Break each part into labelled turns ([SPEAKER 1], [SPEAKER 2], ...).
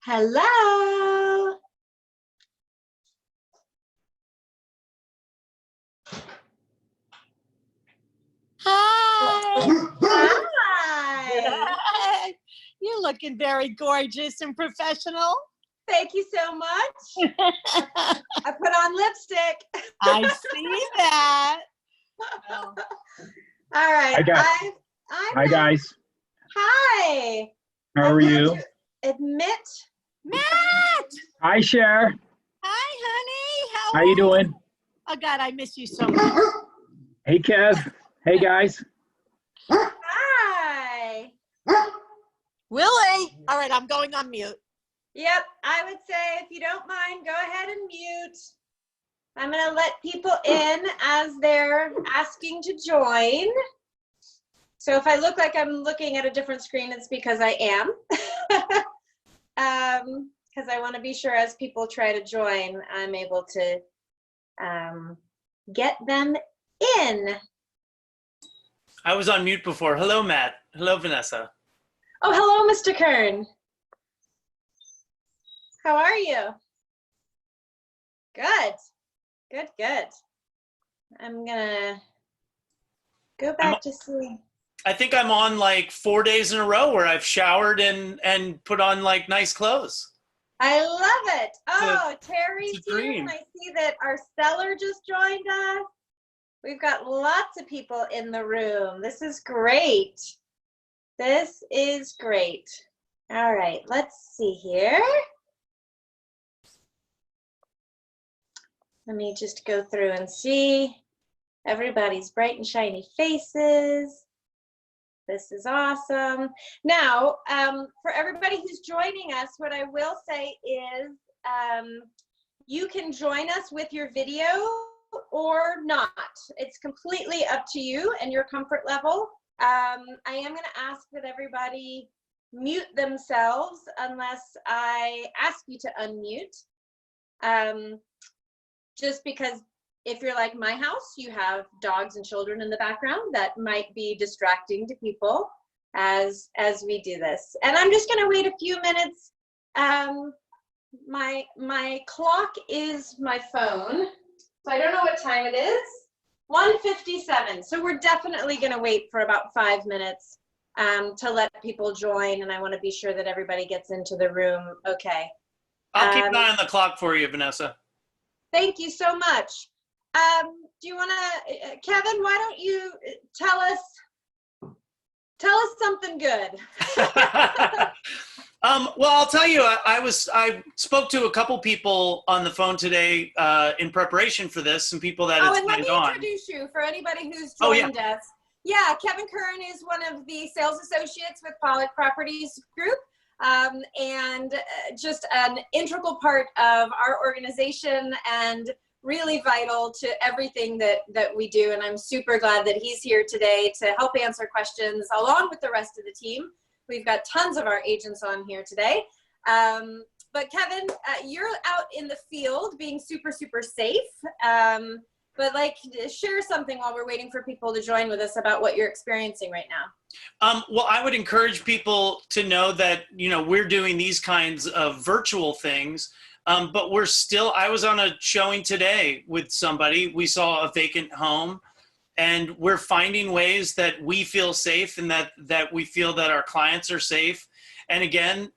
[SPEAKER 1] Hello.
[SPEAKER 2] Hi.
[SPEAKER 1] Hi.
[SPEAKER 2] You're looking very gorgeous and professional.
[SPEAKER 1] Thank you so much. I put on lipstick.
[SPEAKER 2] I see that. Oh.
[SPEAKER 1] All right.
[SPEAKER 3] Hi, guys.
[SPEAKER 1] Hi.
[SPEAKER 3] How are you?
[SPEAKER 1] Admit.
[SPEAKER 2] Matt.
[SPEAKER 3] Hi, Cher.
[SPEAKER 2] Hi, honey.
[SPEAKER 3] How you doing?
[SPEAKER 2] Oh, God, I miss you so much.
[SPEAKER 3] Hey, Kev. Hey, guys.
[SPEAKER 1] Hi.
[SPEAKER 2] Willie. All right, I'm going on mute.
[SPEAKER 1] Yep. I would say if you don't mind, go ahead and mute. I'm going to let people in as they're asking to join. So if I look like I'm looking at a different screen, it's because I am. Because I want to be sure as people try to join, I'm able to get them in.
[SPEAKER 4] I was on mute before. Hello, Matt. Hello, Vanessa.
[SPEAKER 1] Oh, hello, Mr. Kern. How are you? Good. Good, good. I'm gonna go back to see.
[SPEAKER 4] I think I'm on like 4 days in a row where I've showered and put on like nice clothes.
[SPEAKER 1] I love it. Oh, Terry's here,
[SPEAKER 4] dream.
[SPEAKER 1] and I see that our seller just joined us. We've got lots of people in the room. This is great. This is great. All right, let's see here. Let me just go through and see everybody's bright and shiny faces. This is awesome. Now, for everybody who's joining us, what I will say is you can join us with your video or not. It's completely up to you and your comfort level. I am going to ask that everybody mute themselves unless I ask you to unmute. Just because if you're like my house, you have dogs and children in the background that might be distracting to people as we do this. And I'm just going to wait a few minutes. My clock is my phone, so I don't know what time it is. 1:57. So we're definitely going to wait for about 5 minutes to let people join, and I want to be sure that everybody gets into the room. Okay.
[SPEAKER 4] I'll keep an eye on the clock for you, Vanessa.
[SPEAKER 1] Thank you so much. Do you want to, Kevin, why don't you tell us something good?
[SPEAKER 4] Well, I'll tell you, I spoke to a couple people on the phone today in preparation for this, some people that had
[SPEAKER 1] and let
[SPEAKER 4] signed
[SPEAKER 1] me
[SPEAKER 4] on.
[SPEAKER 1] Introduce you for anybody who's joined us. Yeah, Kevin Kern is one of the sales associates with Pollock Properties Group. And just an integral part of our organization and really vital to everything that we do. And I'm super glad that he's here today to help answer questions along with the rest of the team. We've got tons of our agents on here today. But Kevin, you're out in the field being super, super safe. But share something while we're waiting for people to join with us about what you're experiencing right now.
[SPEAKER 4] Well, I would encourage people to know that, we're doing these kinds of virtual things, but I was on a showing today with somebody. We saw a vacant home, and we're finding ways that we feel safe and that we feel that our clients are safe. And again,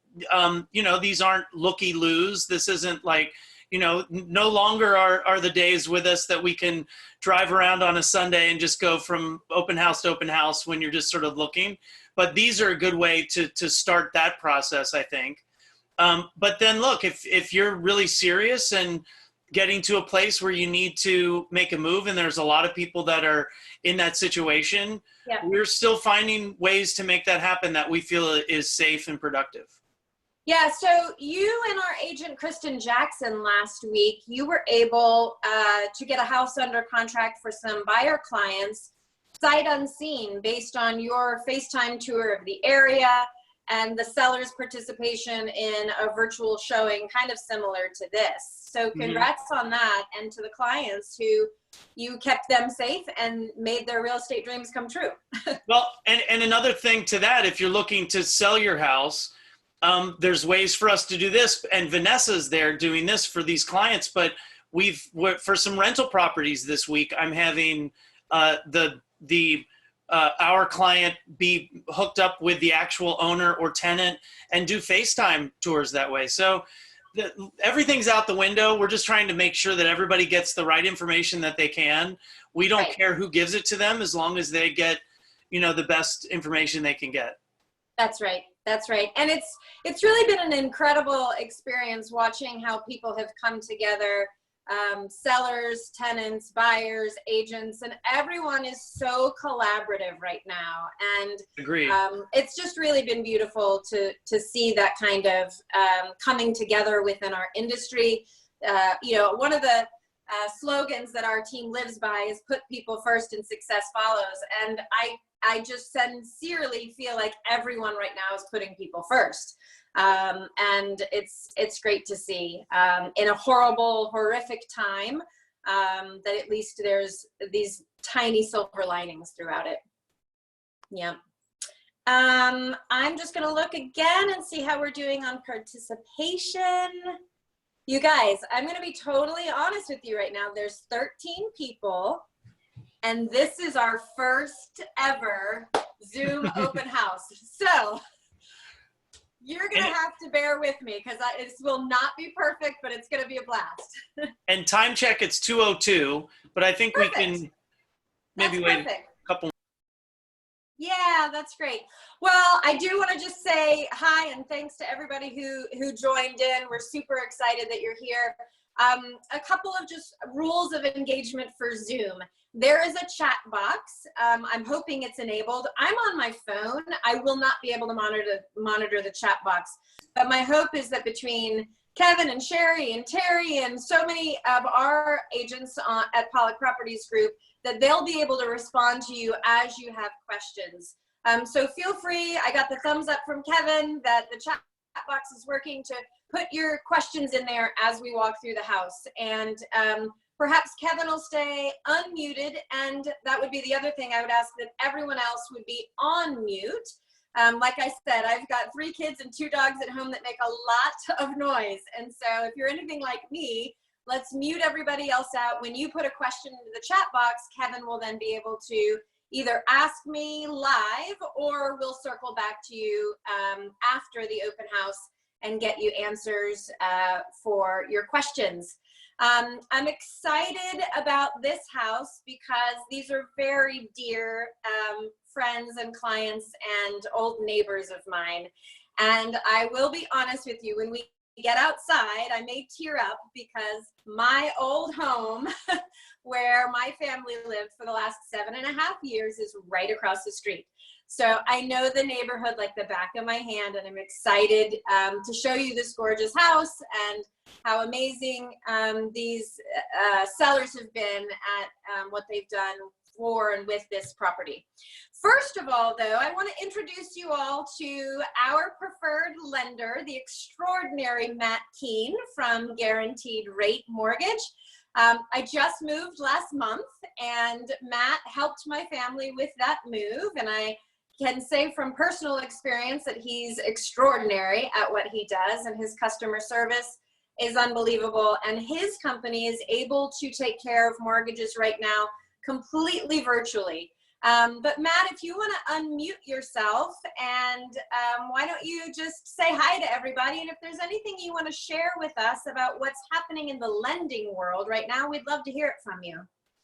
[SPEAKER 4] these aren't looky-loos. This isn't like, no longer are the days with us that we can drive around on a Sunday and just go from open house to open house when you're just sort of looking. But these are a good way to start that process, I think. But then look, if you're really serious and getting to a place where you need to make a move, and there's a lot of people that are in that situation, we're still finding ways to make that happen that we feel is safe and productive.
[SPEAKER 1] Yeah, so you and our agent, Kristen Jackson, last week, you were able to get a house under contract for some buyer clients, sight unseen, based on your FaceTime tour of the area and the seller's participation in a virtual showing kind of similar to this. So congrats on that, and to the clients who you kept them safe and made their real estate dreams come true.
[SPEAKER 4] Well, and another thing to that, if you're looking to sell your house, there's ways for us to do this, and VANESSA's there doing this for these clients. But for some rental properties this week, I'm having our client be hooked up with the actual owner or tenant and do FaceTime tours that way. So everything's out the window. We're just trying to make sure that everybody gets the right information that they can. We don't care who gives it to them as long as they get, the best information they can get.
[SPEAKER 1] That's right. That's right. And it's really been an incredible experience watching how people have come together. Sellers, tenants, buyers, agents, and everyone is so collaborative right now. And
[SPEAKER 4] agreed.
[SPEAKER 1] It's just really been beautiful to see that kind of coming together within our industry. One of the slogans that our team lives by is put people first and success follows. And I just sincerely feel like everyone right now is putting people first. And it's great to see in a horrific time that at least there's these tiny silver linings throughout it. Yeah. I'm just going to look again and see how we're doing on participation. You guys, I'm going to be totally honest with you right now. There's 13 people, and this is our first ever Zoom open house. So you're going to have to bear with me because this will not be perfect, but it's going to be a blast.
[SPEAKER 4] And time check, it's 2:02, but I think we can maybe wait a couple.
[SPEAKER 1] Yeah, that's great. Well, I do want to just say hi and thanks to everybody who joined in. We're super excited that you're here. A couple of just rules of engagement for Zoom. There is a chat box. I'm hoping it's enabled. I'm on my phone. I will not be able to monitor the chat box. But my hope is that between Kevin and Sheri and Terry and so many of our agents at Pollock Properties Group, that they'll be able to respond to you as you have questions. So feel free. I got the thumbs up from Kevin that the chat box is working to put your questions in there as we walk through the house. And perhaps Kevin will stay unmuted, and that would be the other thing. I would ask that everyone else would be on mute. Like I said, I've got 3 kids and 2 dogs at home that make a lot of noise. And so if you're anything like me, let's mute everybody else out. When you put a question into the chat box, Kevin will then be able to either ask me live or we'll circle back to you after the open house and get you answers for your questions. I'm excited about this house because these are very dear friends and clients and old neighbors of mine. And I will be honest with you, when we get outside, I may tear up because my old home where my family lived for the last 7.5 years is right across the street. So I know the neighborhood like the back of my hand, and I'm excited to show you this gorgeous house and how amazing these sellers have been at what they've done for and with this property. First of all, though, I want to introduce you all to our preferred lender, the extraordinary Matt Keane from Guaranteed Rate Mortgage. I just moved last month, and Matt helped my family with that move, and I can say from personal experience that he's extraordinary at what he does, and his customer service is unbelievable, and his company is able to take care of mortgages right now completely virtually. But Matt, if you want to unmute yourself, and why don't you just say hi to everybody, and if there's anything you want to share with us about what's happening in the lending world right now, we'd love to hear it from you.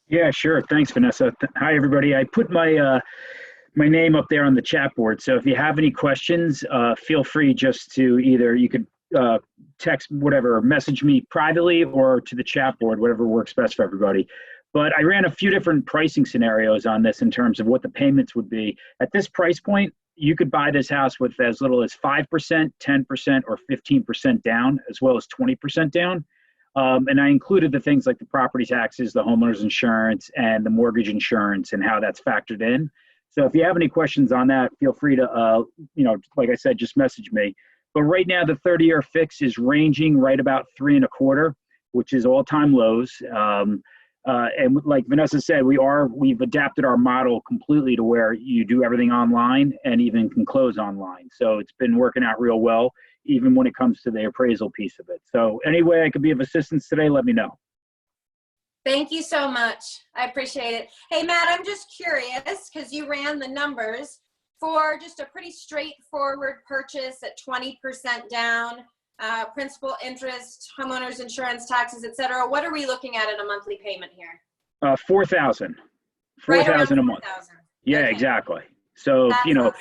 [SPEAKER 3] Yeah, sure. Thanks, Vanessa. Hi, everybody. I put my my name up there on the chat board. So if you have any questions, feel free just to you could text, whatever, message me privately or to the chat board, whatever works best for everybody. But I ran a few different pricing scenarios on this in terms of what the payments would be. At this price point, you could buy this house with as little as 5%, 10%, or 15% down, as well as 20% down. And I included the things like the property taxes, the homeowner's insurance, and the mortgage insurance and how that's factored in. So if you have any questions on that, feel free to, like I said, just message me. But right now, the 30-year fix is ranging right about 3.25, which is all-time lows. And like Vanessa said, we've adapted our model completely to where you do everything online and even can close online. So it's been working out real well, even when it comes to the appraisal piece of it. So any way I could be of assistance today, let me know.
[SPEAKER 1] Thank you so much. I appreciate it. Hey, Matt, I'm just curious because you ran the numbers for just a pretty straightforward purchase at 20% down, principal, interest, homeowners insurance, taxes, etc. What are we looking at in a monthly payment here?
[SPEAKER 3] 4,000
[SPEAKER 1] Right around
[SPEAKER 3] a month.
[SPEAKER 1] 4,000.
[SPEAKER 3] Yeah,
[SPEAKER 1] Okay.
[SPEAKER 3] exactly. So,
[SPEAKER 1] That's
[SPEAKER 3] you know,
[SPEAKER 1] awesome.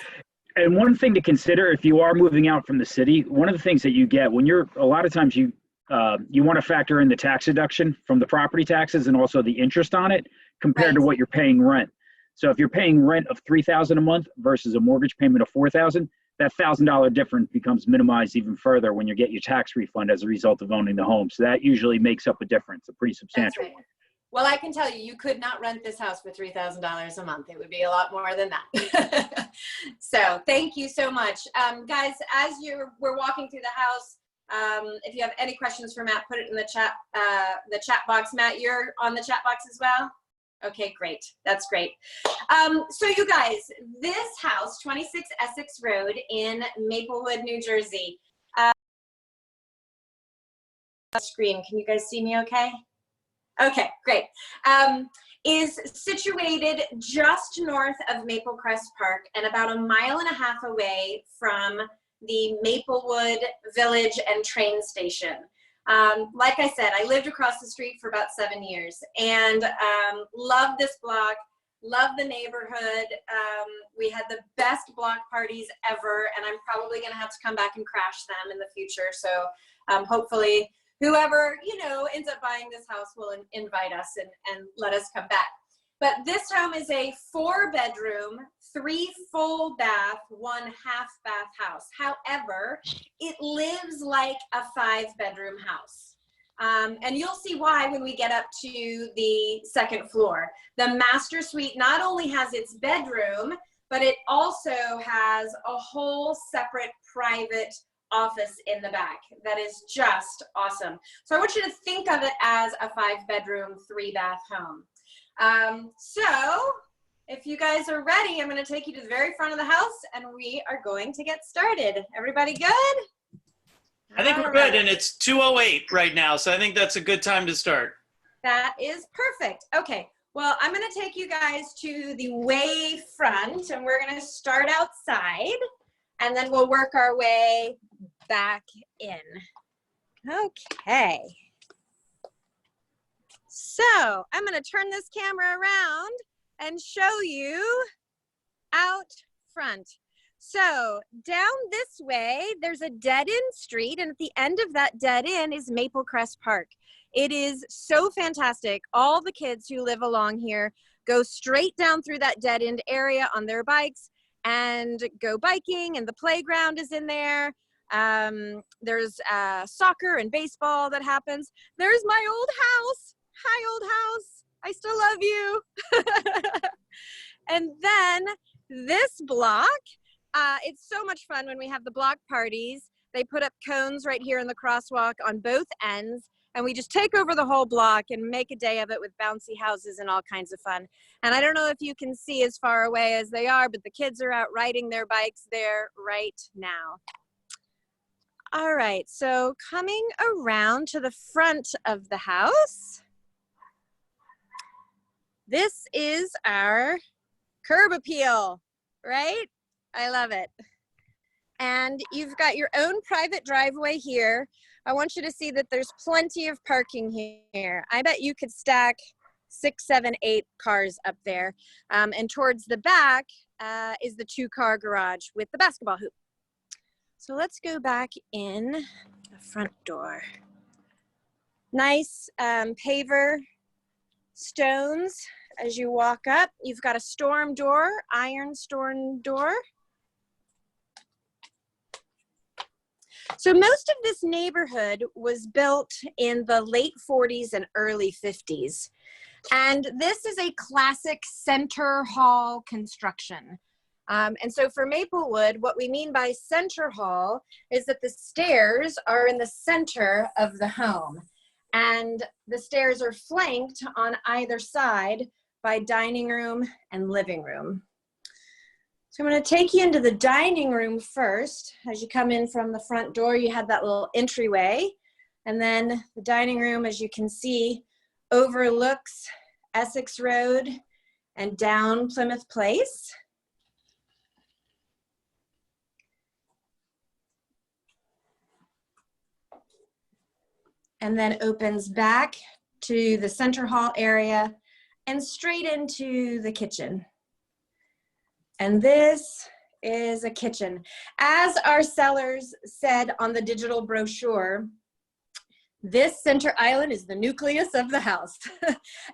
[SPEAKER 3] and one thing to consider if you are moving out from the city, one of the things that you get when a lot of times you want to factor in the tax deduction from the property taxes and also the interest on it compared to
[SPEAKER 1] Right.
[SPEAKER 3] what you're paying rent. So if you're paying rent of $3,000 a month versus a mortgage payment of $4,000, that $1,000 difference becomes minimized even further when you get your tax refund as a result of owning the home. So that usually makes up a difference, a pretty substantial
[SPEAKER 1] right.
[SPEAKER 3] one.
[SPEAKER 1] Well, I can tell you, you could not rent this house for $3,000 a month. It would be a lot more than that. So thank you so much. Guys, as we're walking through the house, if you have any questions for Matt, put it in the chat box. Matt, you're on the chat box as well? Okay, great. That's great. So you guys, this house, 26 Essex Road in Maplewood, New Jersey. Screen, can you guys see me okay? Okay, great. Is situated just north of Maple Crest Park and about 1.5 miles away from the Maplewood Village and train station. Like I said, I lived across the street for about 7 years and love this block, love the neighborhood. We had the best block parties ever, and I'm probably gonna have to come back and crash them in the future. So hopefully whoever, ends up buying this house will invite us and let us come back. But this home is a 4-bedroom, 3 full bath, 1 half bath house. However, it lives like a 5-bedroom house. And you'll see why when we get up to the 2nd floor. The master suite not only has its bedroom, but it also has a whole separate private office in the back. That is just awesome. So I want you to think of it as a 5-bedroom, 3-bath home. So if you guys are ready, I'm going to take you to the very front of the house and we are going to get started. Everybody good?
[SPEAKER 4] I think we're good, and it's 2:08 right now, so I think that's a good time to start.
[SPEAKER 1] That is perfect. Okay, well, I'm going to take you guys to the way front, and we're going to start outside, and then we'll work our way back in. Okay. So I'm going to turn this camera around and show you out front. So down this way, there's a dead-end street, and at the end of that dead end is Maple Crest Park. It is so fantastic. All the kids who live along here go straight down through that dead-end area on their bikes and go biking, and the playground is in there. There's soccer and baseball that happens. There's my old house. Hi, old house. I still love you. And then this block, it's so much fun when we have the block parties. They put up cones right here in the crosswalk on both ends, and we just take over the whole block and make a day of it with bouncy houses and all kinds of fun. And I don't know if you can see as far away as they are, but the kids are out riding their bikes there right now. All right, so coming around to the front of the house, this is our curb appeal, right? I love it. And you've got your own private driveway here. I want you to see that there's plenty of parking here. I bet you could stack 6, 7, 8 cars up there. And towards the back is the 2-car garage with the basketball hoop. So let's go back in the front door. Nice paver stones as you walk up. You've got a storm door, iron storm door. So most of this neighborhood was built in the late 40s and early 50s. And this is a classic center hall construction. And so for Maplewood, what we mean by center hall is that the stairs are in the center of the home. And the stairs are flanked on either side by dining room and living room. So I'm going to take you into the dining room first. As you come in from the front door, you have that little entryway. And then the dining room, as you can see, overlooks Essex Road and down Plymouth Place. And then opens back to the center hall area and straight into the kitchen. And this is a kitchen. As our sellers said on the digital brochure, this center island is the nucleus of the house.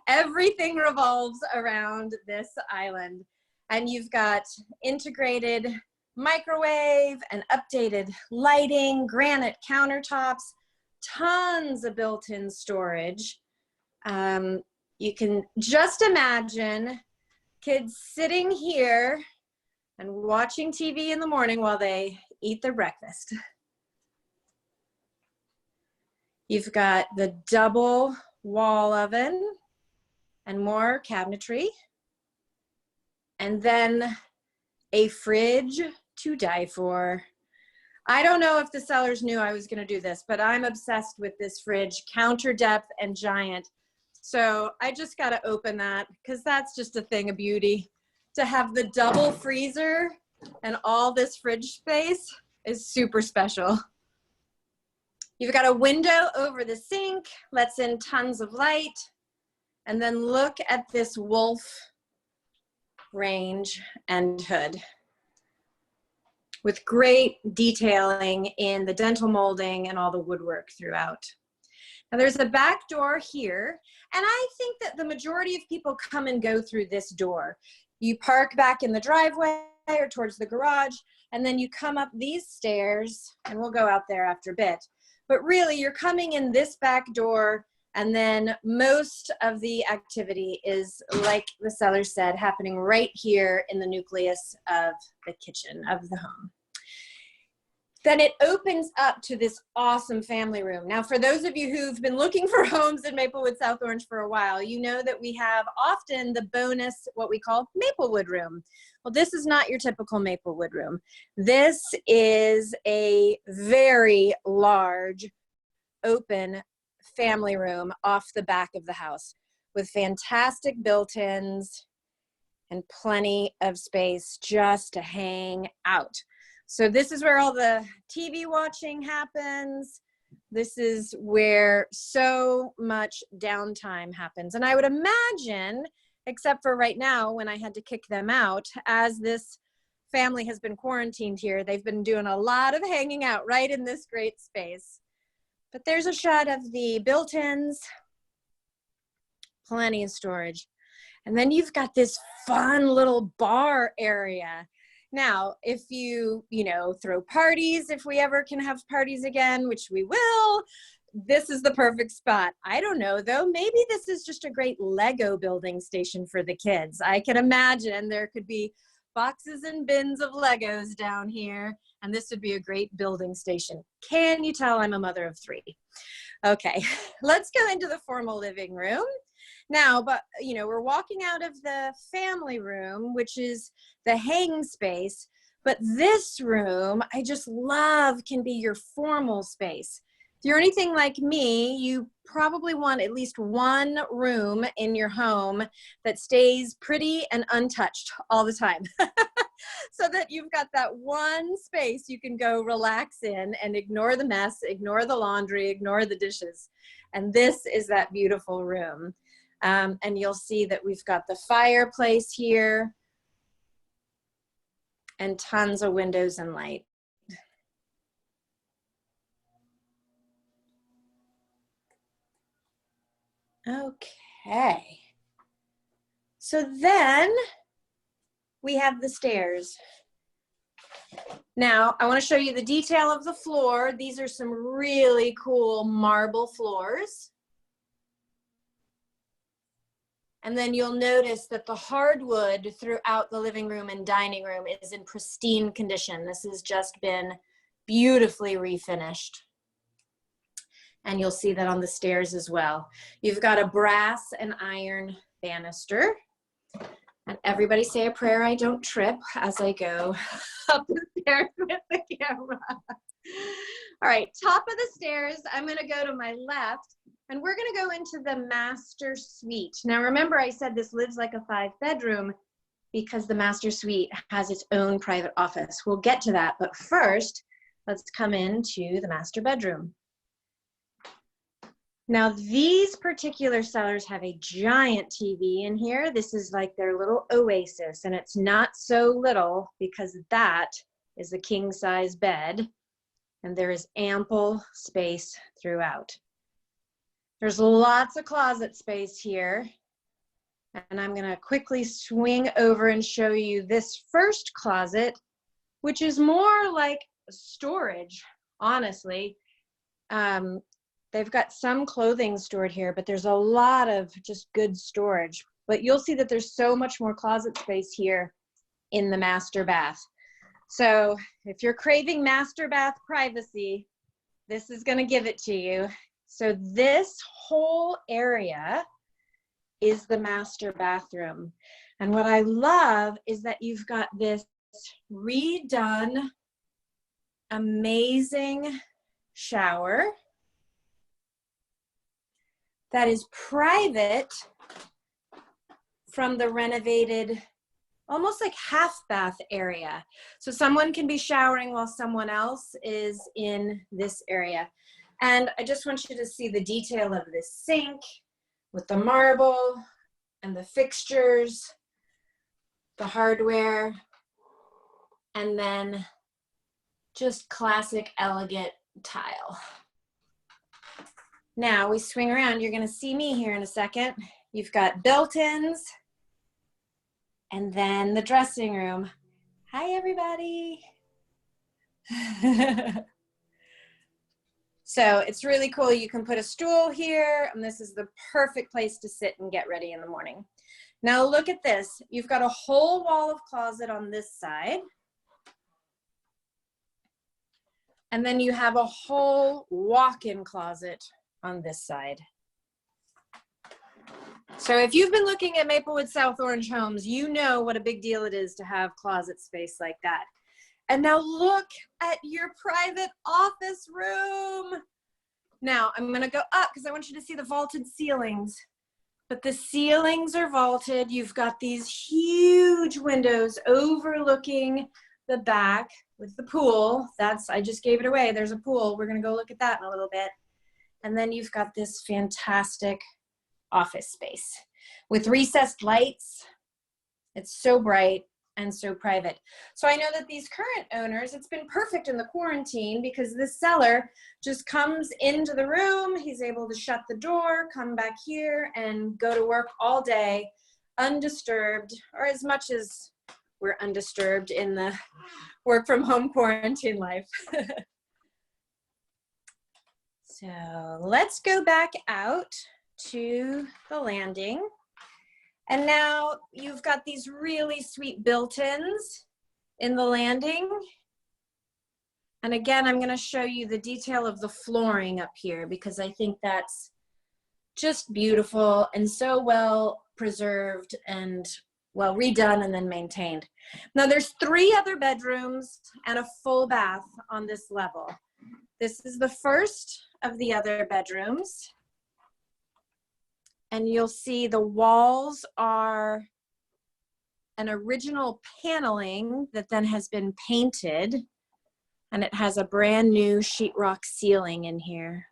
[SPEAKER 1] Everything revolves around this island. And you've got integrated microwave and updated lighting, granite countertops, tons of built-in storage. You can just imagine kids sitting here and watching TV in the morning while they eat their breakfast. You've got the double wall oven and more cabinetry. And then a fridge to die for. I don't know if the sellers knew I was going to do this, but I'm obsessed with this fridge, counter depth and giant. So I just got to open that because that's just a thing of beauty. To have the double freezer and all this fridge space is super special. You've got a window over the sink, lets in tons of light. And then look at this wolf range and hood with great detailing in the dental molding and all the woodwork throughout. Now there's a back door here, and I think that the majority of people come and go through this door. You park back in the driveway or towards the garage, and then you come up these stairs, and we'll go out there after a bit. But really, you're coming in this back door, and then most of the activity is, like the seller said, happening right here in the nucleus of the kitchen of the home. Then it opens up to this awesome family room. Now, for those of you who've been looking for homes in Maplewood, South Orange for a while, you know that we have often the bonus, what we call Maplewood room. Well, this is not your typical Maplewood room. This is a very large, open family room off the back of the house with fantastic built-ins and plenty of space just to hang out. So this is where all the TV watching happens. This is where so much downtime happens. And I would imagine, except for right now when I had to kick them out, as this family has been quarantined here, they've been doing a lot of hanging out right in this great space. But there's a shot of the built-ins, plenty of storage. And then you've got this fun little bar area. Now, if you throw parties, if we ever can have parties again, which we will, this is the perfect spot. I don't know though, maybe this is just a great Lego building station for the kids. I can imagine there could be boxes and bins of Legos down here, and this would be a great building station. Can you tell I'm a mother of three? Okay, let's go into the formal living room. Now, but we're walking out of the family room, which is the hang space, but this room I just love can be your formal space. If you're anything like me, you probably want at least one room in your home that stays pretty and untouched all the time. So that you've got that one space you can go relax in and ignore the mess, ignore the laundry, ignore the dishes. And this is that beautiful room. And you'll see that we've got the fireplace here and tons of windows and light. Okay. So then we have the stairs. Now, I want to show you the detail of the floor. These are some really cool marble floors. And then you'll notice that the hardwood throughout the living room and dining room is in pristine condition. This has just been beautifully refinished. And you'll see that on the stairs as well. You've got a brass and iron banister. And everybody say a prayer I don't trip as I go up the stairs with the camera. All right, top of the stairs, I'm gonna go to my left, and we're gonna go into the master suite. Now remember I said this lives like a 5-bedroom because the master suite has its own private office. We'll get to that, but first, let's come into the master bedroom. Now these particular sellers have a giant TV in here. This is like their little oasis, and it's not so little because that is a king-size bed, and there is ample space throughout. There's lots of closet space here, and I'm gonna quickly swing over and show you this first closet, which is more like storage, honestly. They've got some clothing stored here, but there's a lot of just good storage. But you'll see that there's so much more closet space here in the master bath. So if you're craving master bath privacy, this is gonna give it to you. So this whole area is the master bathroom. And what I love is that you've got this redone, amazing shower that is private from the renovated, almost like half bath area. So someone can be showering while someone else is in this area. And I just want you to see the detail of this sink with the marble and the fixtures, the hardware, and then just classic elegant tile. Now we swing around, you're gonna see me here in a second. You've got built-ins, and then the dressing room. Hi, everybody. So it's really cool. You can put a stool here, and this is the perfect place to sit and get ready in the morning. Now look at this. You've got a whole wall of closet on this side. And then you have a whole walk-in closet on this side. So if you've been looking at Maplewood South Orange homes, you know what a big deal it is to have closet space like that. And now look at your private office room. Now I'm gonna go up because I want you to see the vaulted ceilings. But the ceilings are vaulted. You've got these huge windows overlooking the back with the pool. I just gave it away. There's a pool. We're gonna go look at that in a little bit. And then you've got this fantastic office space with recessed lights. It's so bright and so private. So I know that these current owners, it's been perfect in the quarantine because this seller just comes into the room. He's able to shut the door, come back here and go to work all day undisturbed, or as much as we're undisturbed in the work from home quarantine life. So let's go back out to the landing. And now you've got these really sweet built-ins in the landing. And again, I'm gonna show you the detail of the flooring up here because I think that's just beautiful and so well preserved and well redone and then maintained. Now there's 3 other bedrooms and a full bath on this level. This is the first of the other bedrooms. And you'll see the walls are an original paneling that then has been painted, and it has a brand new sheetrock ceiling in here.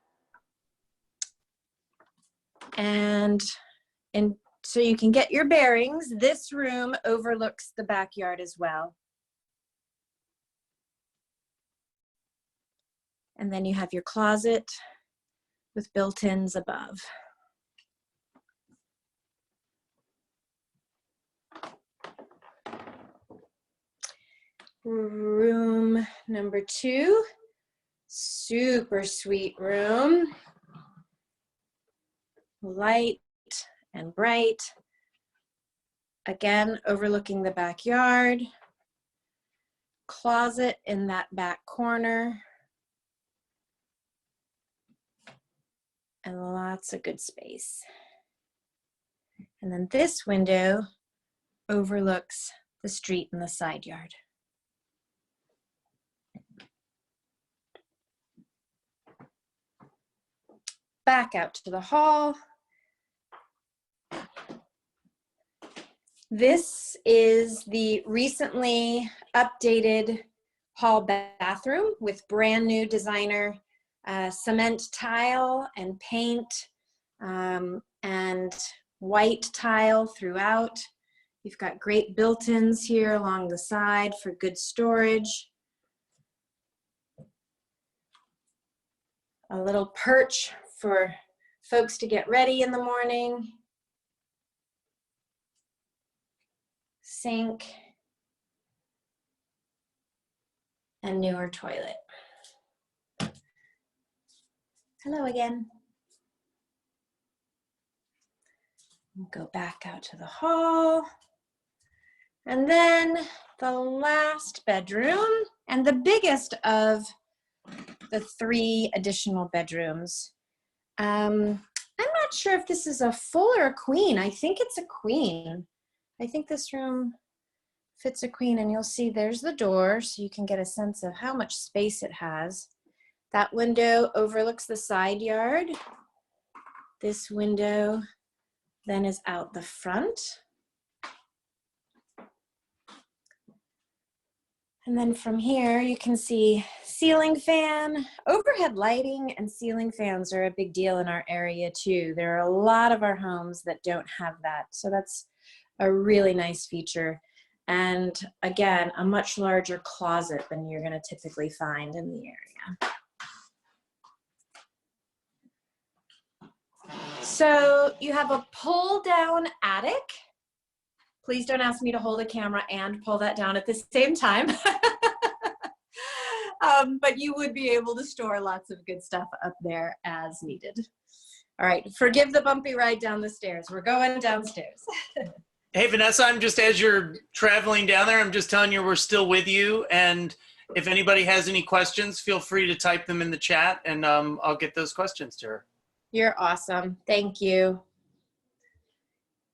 [SPEAKER 1] And so you can get your bearings. This room overlooks the backyard as well. And then you have your closet with built-ins above. Room number 2, super sweet room. Light and bright. Again, overlooking the backyard. Closet in that back corner. and lots of good space. And then this window overlooks the street and the side yard. Back out to the hall. This is the recently updated hall bathroom with brand new designer cement tile and paint and white tile throughout. You've got great built-ins here along the side for good storage. A little perch for folks to get ready in the morning. Sink. And newer toilet. Hello again. We'll go back out to the hall. And then the last bedroom and the biggest of the 3 additional bedrooms. I'm not sure if this is a full or a queen. I think it's a queen. I think this room fits a queen, and you'll see there's the door so you can get a sense of how much space it has. That window overlooks the side yard. This window then is out the front. And then from here, you can see ceiling fan. Overhead lighting and ceiling fans are a big deal in our area too. There are a lot of our homes that don't have that. So that's a really nice feature. And again, a much larger closet than you're gonna typically find in the area. So you have a pull down attic. Please don't ask me to hold a camera and pull that down at the same time. But you would be able to store lots of good stuff up there as needed. All right, forgive the bumpy ride down the stairs. We're going downstairs.
[SPEAKER 4] Hey, Vanessa, I'm just, as you're traveling down there, I'm just telling you we're still with you. And if anybody has any questions, feel free to type them in the chat, and I'll get those questions to her.
[SPEAKER 1] You're awesome. Thank you.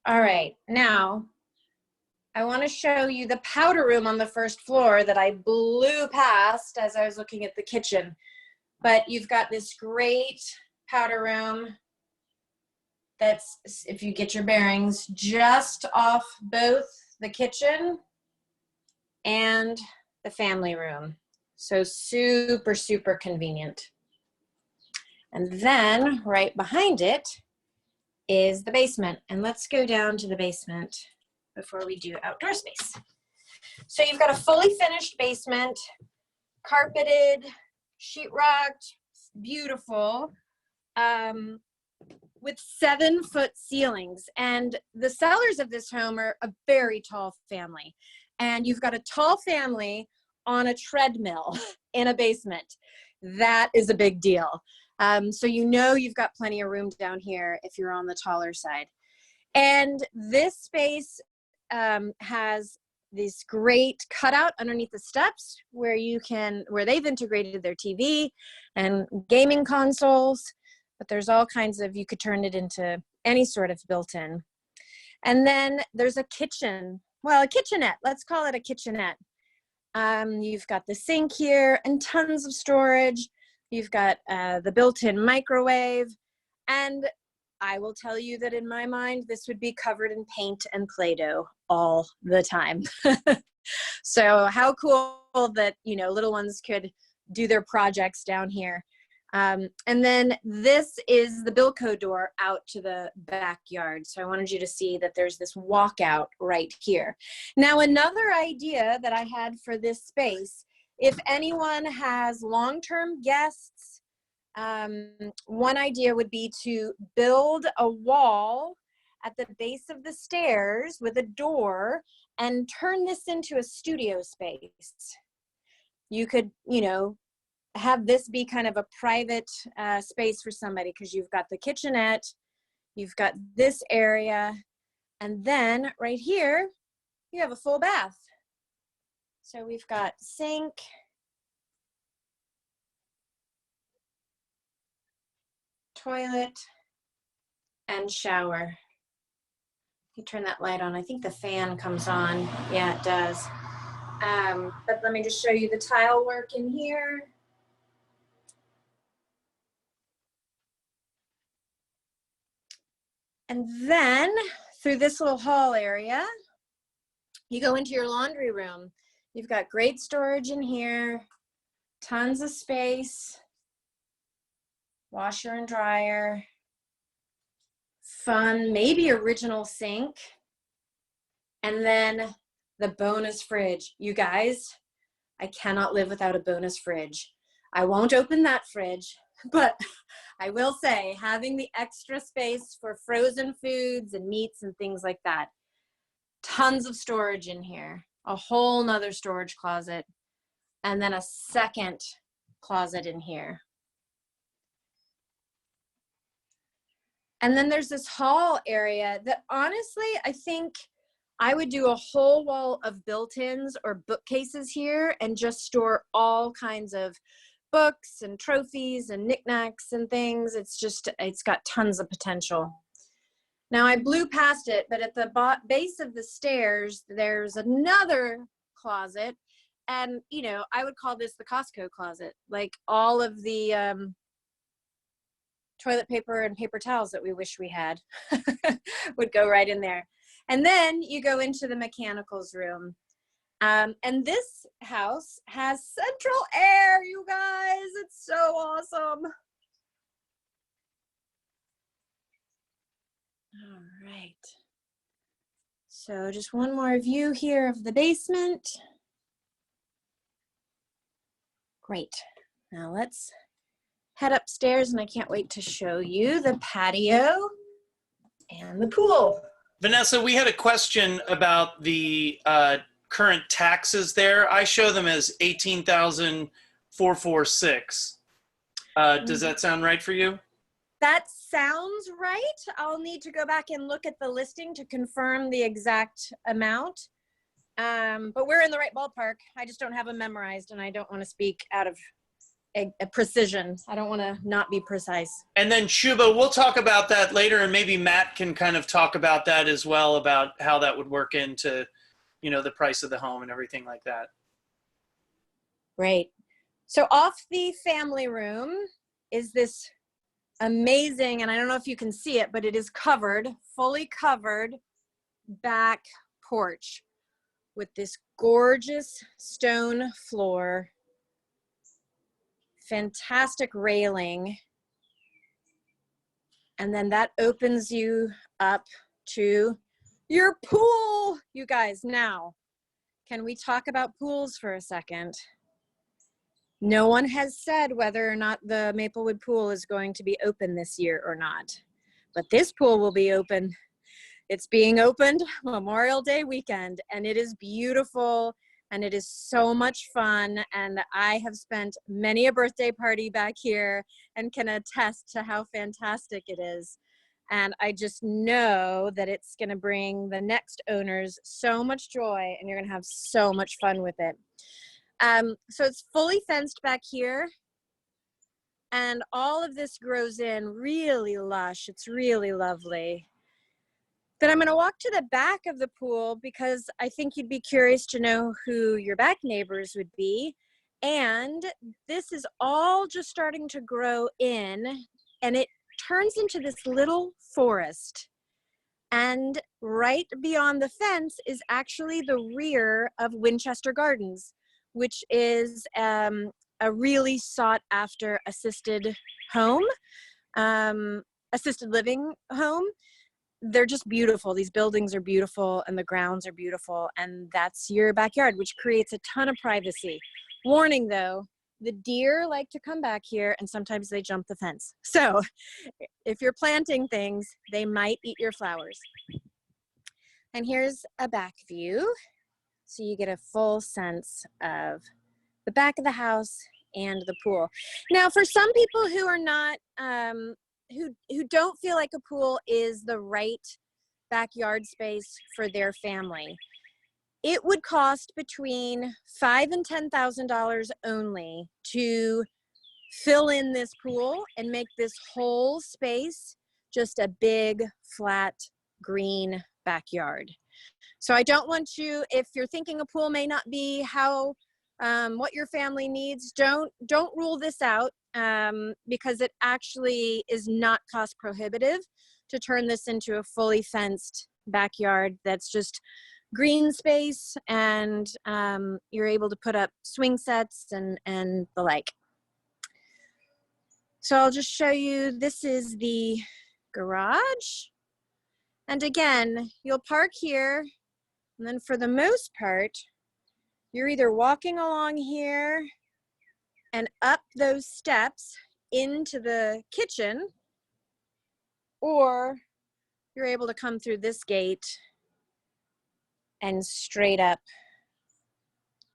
[SPEAKER 1] All right, now I want to show you the powder room on the first floor that I blew past as I was looking at the kitchen. But you've got this great powder room that's, if you get your bearings, just off both the kitchen and the family room. So super, super convenient. And then right behind it is the basement. And let's go down to the basement before we do outdoor space. So you've got a fully finished basement, carpeted, sheetrocked, beautiful, with 7-foot ceilings. And the sellers of this home are a very tall family. And you've got a tall family on a treadmill in a basement. That is a big deal. So you know you've got plenty of room down here if you're on the taller side. And this space has this great cutout underneath the steps where they've integrated their TV and gaming consoles, but there's all kinds of, you could turn it into any sort of built-in. And then there's a kitchen, well, a kitchenette, let's call it a kitchenette. You've got the sink here and tons of storage. You've got the built-in microwave, and I will tell you that in my mind, this would be covered in paint and Play-Doh all the time. So how cool that, you know, little ones could do their projects down here. And then this is the Bilco door out to the backyard. So I wanted you to see that there's this walkout right here. Now, another idea that I had for this space, if anyone has long-term guests, one idea would be to build a wall at the base of the stairs with a door and turn this into a studio space. You could, you know, have this be kind of a private space for somebody, because you've got the kitchenette, you've got this area, and then right here, you have a full bath. So we've got sink, toilet, and shower. You turn that light on. I think the fan comes on. Yeah, it does. But let me just show you the tile work in here. And then through this little hall area, you go into your laundry room. You've got great storage in here, tons of space, washer and dryer, fun, maybe original sink, and then the bonus fridge. You guys, I cannot live without a bonus fridge. I won't open that fridge, but I will say having the extra space for frozen foods and meats and things like that. Tons of storage in here, a whole nother storage closet, and then a second closet in here. And then there's this hall area that honestly, I think I would do a whole wall of built-ins or bookcases here and just store all kinds of books and trophies and knickknacks and things. It's got tons of potential. Now I blew past it, but at the base of the stairs, there's another closet. And, you know, I would call this the Costco closet. Like all of the toilet paper and paper towels that we wish we had would go right in there. And then you go into the mechanicals room. And this house has central air, you guys. It's so awesome. All right. So just one more view here of the basement. Great. Now let's head upstairs, and I can't wait to show you the patio and the pool.
[SPEAKER 4] Vanessa, we had a question about the current taxes there. I show them as $18,446. Does that sound right for you?
[SPEAKER 1] That sounds right. I'll need to go back and look at the listing to confirm the exact amount. But we're in the right ballpark. I just don't have them memorized, and I don't want to speak out of a precision. I don't want to not be precise.
[SPEAKER 4] And then Shuba, we'll talk about that later, and maybe Matt can kind of talk about that as well, about how that would work into, you know, the price of the home and everything like that.
[SPEAKER 1] Great. So off the family room is this amazing, and I don't know if you can see it, but it is covered, fully covered back porch with this gorgeous stone floor, fantastic railing, and then that opens you up to your pool. You guys, now, can we talk about pools for a second? No one has said whether or not the Maplewood pool is going to be open this year or not, but this pool will be open. It's being opened Memorial Day weekend, and it is beautiful, and it is so much fun, and I have spent many a birthday party back here and can attest to how fantastic it is. And I just know that it's going to bring the next owners so much joy, and you're going to have so much fun with it. So it's fully fenced back here, and all of this grows in really lush. It's really lovely. Then I'm going to walk to the back of the pool because I think you'd be curious to know who your back neighbors would be. And this is all just starting to grow in, and it turns into this little forest. And right beyond the fence is actually the rear of Winchester Gardens, which is a really sought after assisted home, assisted living home. They're just beautiful. These buildings are beautiful, and the grounds are beautiful, and that's your backyard, which creates a ton of privacy. Warning though, the deer like to come back here, and sometimes they jump the fence. So if you're planting things, they might eat your flowers. And here's a back view, so you get a full sense of the back of the house and the pool. Now, for some people who are not, who don't feel like a pool is the right backyard space for their family, it would cost between $5,000 and $10,000 only to
[SPEAKER 5] fill in this pool and make this whole space just a big, flat, green backyard. So I don't want you, if you're thinking a pool may not be how, what your family needs, don't rule this out, because it actually is not cost prohibitive to turn this into a fully fenced backyard that's just green space, and you're able to put up swing sets and the like. So I'll just show you, this is the garage. And again, you'll park here, and then for the most part, you're either walking along here and up those steps into the kitchen, or you're able to come through this gate and straight up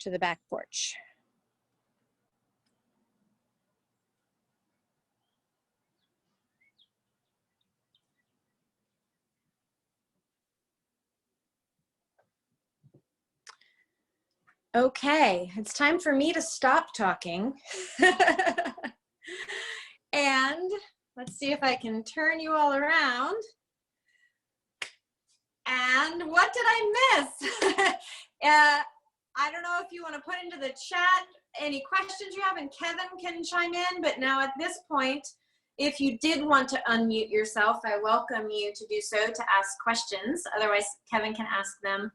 [SPEAKER 5] to the back porch. Okay, it's time for me to stop talking. And let's see if I can turn you all around. And what did I miss? I don't know if you want to put into the chat any questions you have, and Kevin can chime in, but now at this point, if you did want to unmute yourself, I welcome you to do so, to ask questions. Otherwise, Kevin can ask them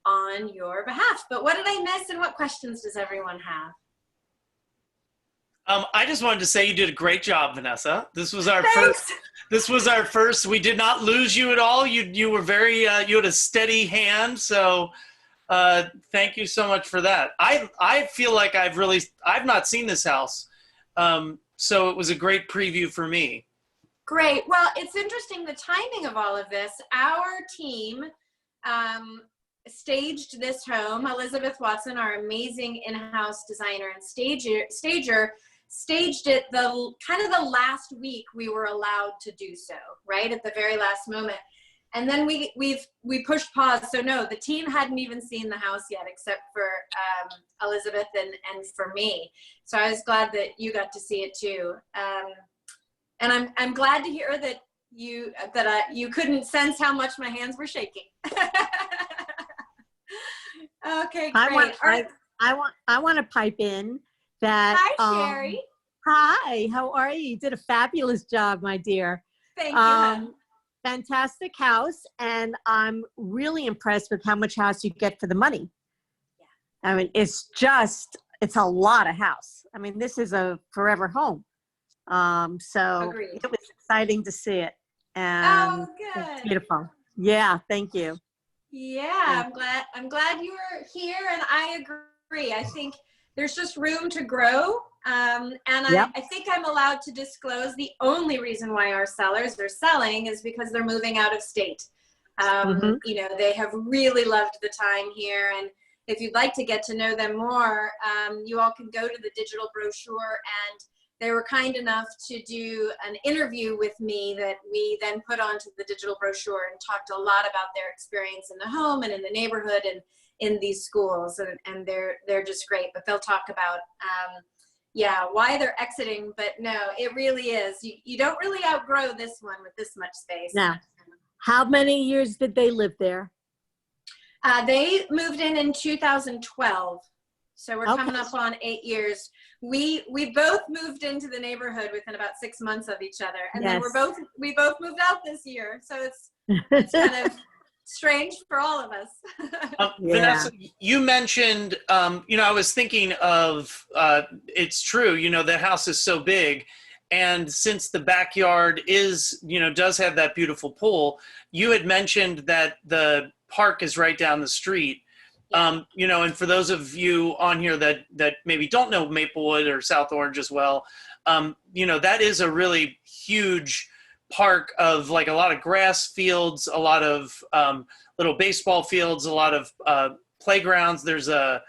[SPEAKER 5] on your behalf. But what did I miss, and what questions does everyone have?
[SPEAKER 4] I just wanted to say you did a great job, Vanessa. This was our
[SPEAKER 1] Thanks.
[SPEAKER 4] first. This was our first. We did not lose you at all. You were very. You had a steady hand. So thank you so much for that. I feel like I've not seen this house. So it was a great preview for me.
[SPEAKER 1] Great. Well, it's interesting, the timing of all of this. Our team staged this home. Elizabeth Watson, our amazing in-house designer and stager, staged it the kind of the last week we were allowed to do so, right at the very last moment. And then we pushed pause. So no, the team hadn't even seen the house yet, except for Elizabeth and for me. So I was glad that you got to see it too. And I'm glad to hear that you couldn't sense how much my hands were shaking. Okay, great.
[SPEAKER 2] I want to pipe in that.
[SPEAKER 1] Hi, Sheri.
[SPEAKER 2] Hi, how are you? You did a fabulous job, my dear.
[SPEAKER 1] Thank you.
[SPEAKER 2] Fantastic house, and I'm really impressed with how much house you get for the money. Yeah. I mean, it's a lot of house. I mean, this is a forever home. So
[SPEAKER 1] Agreed.
[SPEAKER 2] It was exciting to see it. And
[SPEAKER 1] Oh, good.
[SPEAKER 2] it's beautiful. Yeah, thank you.
[SPEAKER 1] Yeah, I'm glad you were here, and I agree. I think there's just room to grow. And
[SPEAKER 2] Yep.
[SPEAKER 1] I think I'm allowed to disclose the only reason why our sellers are selling is because they're moving out of state. You know, they have really loved the time here. And if you'd like to get to know them more, you all can go to the digital brochure, and they were kind enough to do an interview with me that we then put onto the digital brochure, and talked a lot about their experience in the home and in the neighborhood and in these schools. And they're just great, but they'll talk about, yeah, why they're exiting. But no, it really is. You don't really outgrow this one with this much space.
[SPEAKER 2] Now, how many years did they live there?
[SPEAKER 1] They moved in 2012. So we're coming up on 8 years. We both moved into the neighborhood within about 6 months of each other. And then we both moved out this year. So it's kind of strange for all of us.
[SPEAKER 4] Vanessa, you mentioned, you know, I was thinking of, it's true, you know, the house is so big. And since the backyard is, you know, does have that beautiful pool, you had mentioned that the park is right down the street. You know, and for those of you on here that maybe don't know Maplewood or South Orange as well, you know, that is a really huge park of like a lot of grass fields, a lot of little baseball fields, a lot of playgrounds. There's a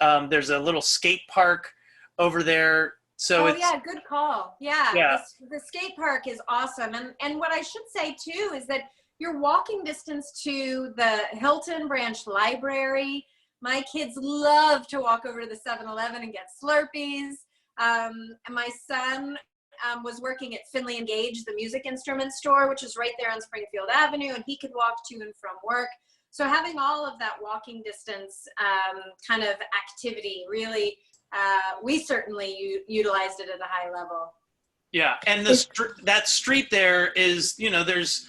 [SPEAKER 4] little skate park over there. So
[SPEAKER 1] yeah, good call. Yeah. The skate park is awesome. And what I should say too is that your walking distance to the Hilton Branch Library. My kids love to walk over to the 7-Eleven and get Slurpees.
[SPEAKER 6] And my son was working at Finley and Gage, the music instrument store, which is right there on Springfield Avenue, and he could walk to and from work. So having all of that walking distance kind of activity, really, we certainly utilized it at a high level.
[SPEAKER 4] Yeah, and that street there is, you know, there's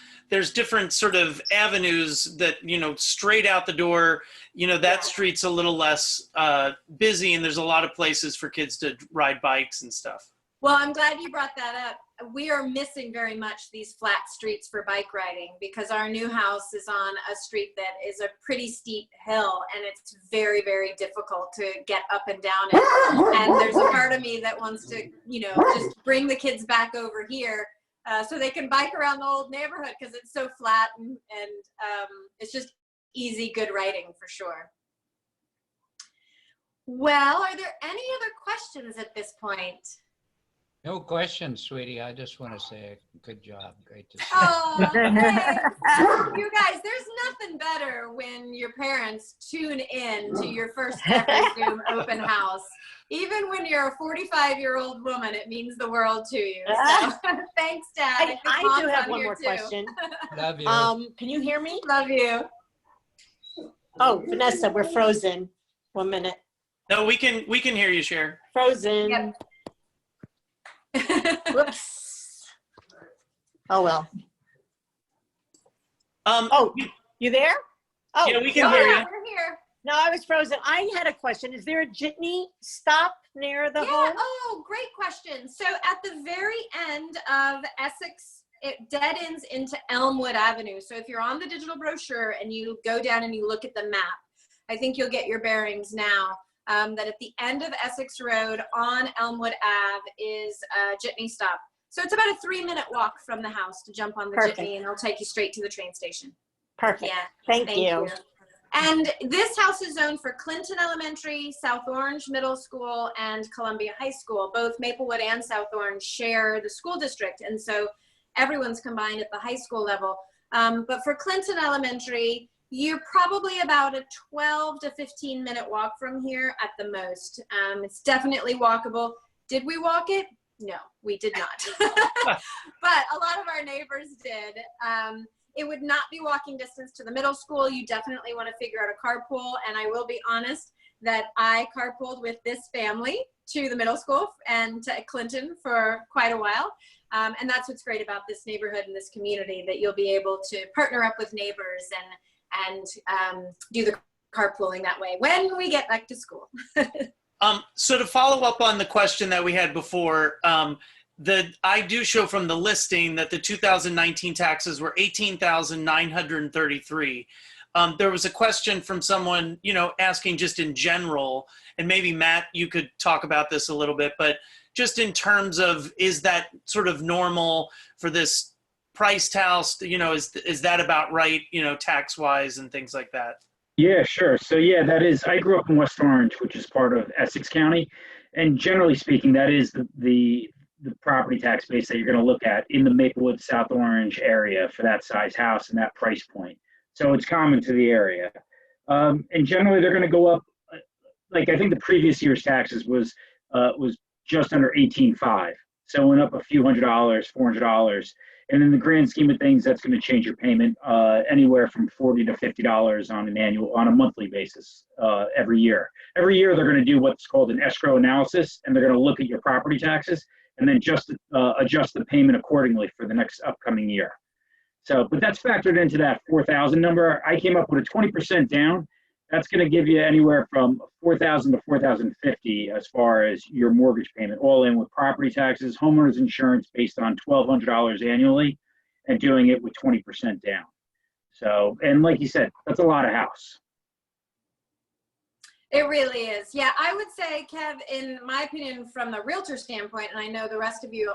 [SPEAKER 4] different sort of avenues that, you know, straight out the door, you know, that street's a little less busy, and there's a lot of places for kids to ride bikes and stuff.
[SPEAKER 6] Well, I'm glad you brought that up. We are missing very much these flat streets for bike riding, because our new house is on a street that is a pretty steep hill, and it's very, very difficult to get up and down it. And there's a part of me that wants to, you know, just bring the kids back over here so they can bike around the old neighborhood, because it's so flat and it's just easy, good riding for sure. Well, are there any other questions at this point?
[SPEAKER 7] No questions, sweetie. I just want to say good job. Great to see you.
[SPEAKER 6] Oh, thanks. You guys, there's nothing better when your parents tune in to your first ever Zoom open house. Even when you're a 45-year-old woman, it means the world to you. So, thanks, Dad.
[SPEAKER 2] I do have one more question.
[SPEAKER 7] Love you.
[SPEAKER 2] Can you hear me?
[SPEAKER 6] Love you.
[SPEAKER 2] Oh, Vanessa, we're frozen. 1 minute.
[SPEAKER 4] No, we can hear you, Cher.
[SPEAKER 2] Frozen.
[SPEAKER 6] Yep.
[SPEAKER 2] Whoops. Oh, well.
[SPEAKER 4] Oh,
[SPEAKER 2] You there? Oh,
[SPEAKER 4] yeah, we can hear you.
[SPEAKER 6] We're here.
[SPEAKER 2] No, I was frozen. I had a question. Is there a jitney stop near the home?
[SPEAKER 6] Oh, great question. So at the very end of Essex, it dead ends into Elmwood Avenue. So if you're on the digital brochure and you go down and you look at the map, I think you'll get your bearings now. That at the end of Essex Road on Elmwood Ave is a jitney stop. So it's about a 3-minute walk from the house to jump on the jitney, and it'll take you straight to the train station.
[SPEAKER 2] Perfect.
[SPEAKER 6] Yeah.
[SPEAKER 2] Thank you.
[SPEAKER 6] And this house is zoned for Clinton Elementary, South Orange Middle School, and Columbia High School. Both Maplewood and South Orange share the school district, and so everyone's combined at the high school level. But for Clinton Elementary, you're probably about a 12 to 15-minute walk from here at the most. It's definitely walkable. Did we walk it? No, we did not. But a lot of our neighbors did. It would not be walking distance to the middle school. You definitely want to figure out a carpool. And I will be honest that I carpooled with this family to the middle school and to Clinton for quite a while. And that's what's great about this neighborhood and this community, that you'll be able to partner up with neighbors and do the carpooling that way when we get back to school.
[SPEAKER 4] So to follow up on the question that we had before, I do show from the listing that the 2019 taxes were $18,933. There was a question from someone, you know, asking just in general, and maybe Matt, you could talk about this a little bit, but just in terms of, is that sort of normal for this priced house? You know, is that about right, you know, tax wise and things like that?
[SPEAKER 3] Yeah, sure. So yeah, that is, I grew up in West Orange, which is part of Essex County. And generally speaking, that is the property tax base that you're going to look at in the Maplewood, South Orange area for that size house and that price point. So it's common to the area. And generally they're going to go up, like I think the previous year's taxes was just under $18,500. So it went up a few $100, $400. And in the grand scheme of things, that's going to change your payment anywhere from $40 to $50 on a monthly basis every year. Every year, they're going to do what's called an escrow analysis, and they're going to look at your property taxes and then just adjust the payment accordingly for the next upcoming year. So, but that's factored into that 4,000 number. I came up with a 20% down. That's going to give you anywhere from 4,000 to 4,050 as far as your mortgage payment, all in with property taxes, homeowners insurance based on $1,200 annually, and doing it with 20% down. So, and like you said, that's a lot of house.
[SPEAKER 6] It really is. Yeah, I would say, Kev, in my opinion, from the realtor standpoint, and I know the rest of you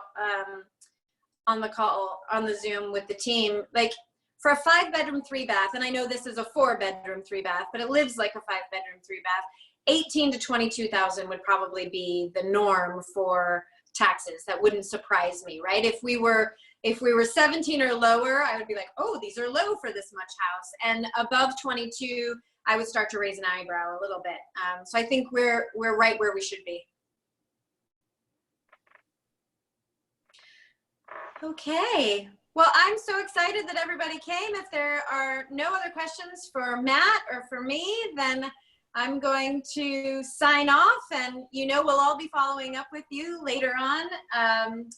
[SPEAKER 6] on the call, on the Zoom with the team, like, for a 5-bedroom, 3-bath, and I know this is a 4-bedroom, 3-bath, but it lives like a 5-bedroom, 3-bath, 18 to 22,000 would probably be the norm for taxes. That wouldn't surprise me, right? If we were 17 or lower, I would be like, oh, these are low for this much house. And above 22, I would start to raise an eyebrow a little bit. So I think we're right where we should be. Okay. Well, I'm so excited that everybody came. If there are no other questions for Matt or for me, then I'm going to sign off, and we'll all be following up with you later on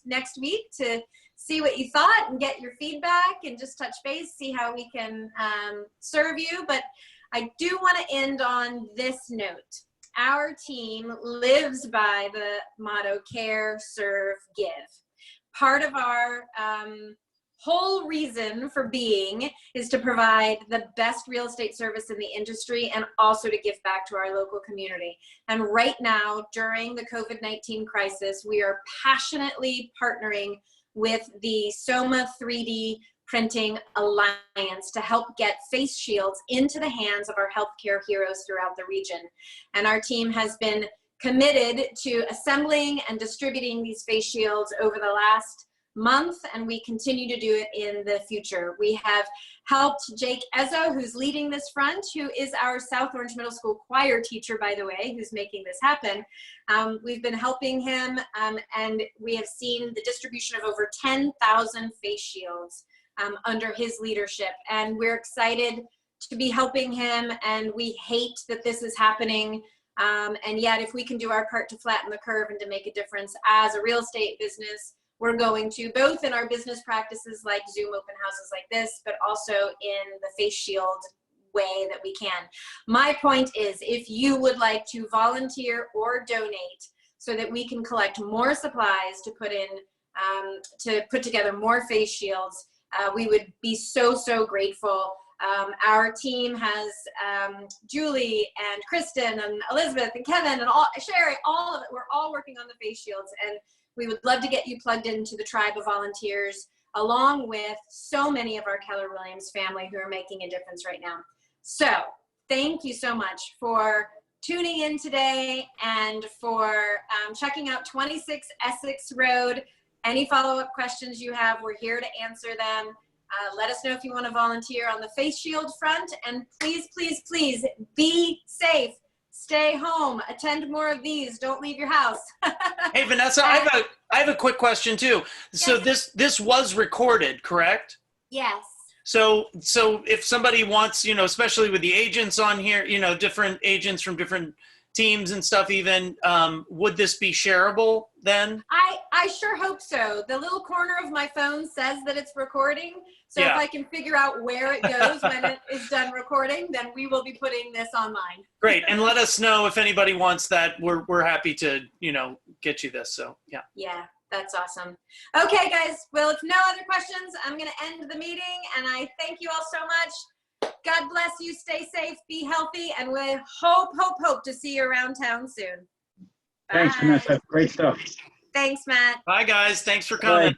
[SPEAKER 6] next week to see what you thought and get your feedback and just touch base, see how we can serve you. But I do want to end on this note. Our team lives by the motto, care, serve, give. Part of our whole reason for being is to provide the best real estate service in the industry and also to give back to our local community. And right now, during the COVID-19 crisis, we are passionately partnering with the Soma 3D Printing Alliance to help get face shields into the hands of our healthcare heroes throughout the region. And our team has been committed to assembling and distributing these face shields over the last month, and we continue to do it in the future. We have helped Jake Ezzo, who's leading this front, who is our South Orange Middle School choir teacher, by the way, who's making this happen. We've been helping him, and we have seen the distribution of over 10,000 face shields under his leadership, and we're excited to be helping him, and we hate that this is happening. And yet, if we can do our part to flatten the curve and to make a difference as a real estate business, we're going to, both in our business practices like Zoom open houses like this, but also in the face shield way that we can. My point is, if you would like to volunteer or donate so that we can collect more supplies to put in, to put together more face shields, we would be so, so grateful. Our team has Julie and Kristen and Elizabeth and Kevin and Sheri, all of it. We're all working on the face shields, and we would love to get you plugged into the tribe of volunteers, along with so many of our Keller Williams family who are making a difference right now. So thank you so much for tuning in today and for checking out 26 Essex Road. Any follow-up questions you have, we're here to answer them. Let us know if you want to volunteer on the face shield front, and please, please, please be safe. Stay home, attend more of these, don't leave your house.
[SPEAKER 4] Hey, Vanessa, I have a quick question too. So
[SPEAKER 6] Yes.
[SPEAKER 4] this was recorded, correct?
[SPEAKER 6] Yes.
[SPEAKER 4] So if somebody wants, especially with the agents on here, different agents from different teams and stuff even, would this be shareable then?
[SPEAKER 6] I sure hope so. The little corner of my phone says that it's recording. So
[SPEAKER 4] Yeah.
[SPEAKER 6] if I can figure out where it goes when it is done recording, then we will be putting this online.
[SPEAKER 4] Great. And let us know if anybody wants that. We're happy to, get you this. So yeah.
[SPEAKER 6] Yeah, that's awesome. Okay, guys. Well, if no other questions, I'm going to end the meeting. And I thank you all so much. God bless you. Stay safe. Be healthy. And we hope to see you around town soon.
[SPEAKER 3] Thanks,
[SPEAKER 6] Bye.
[SPEAKER 3] Vanessa. Great stuff.
[SPEAKER 6] Thanks, Matt.
[SPEAKER 4] Bye guys. Thanks for coming.
[SPEAKER 3] Bye.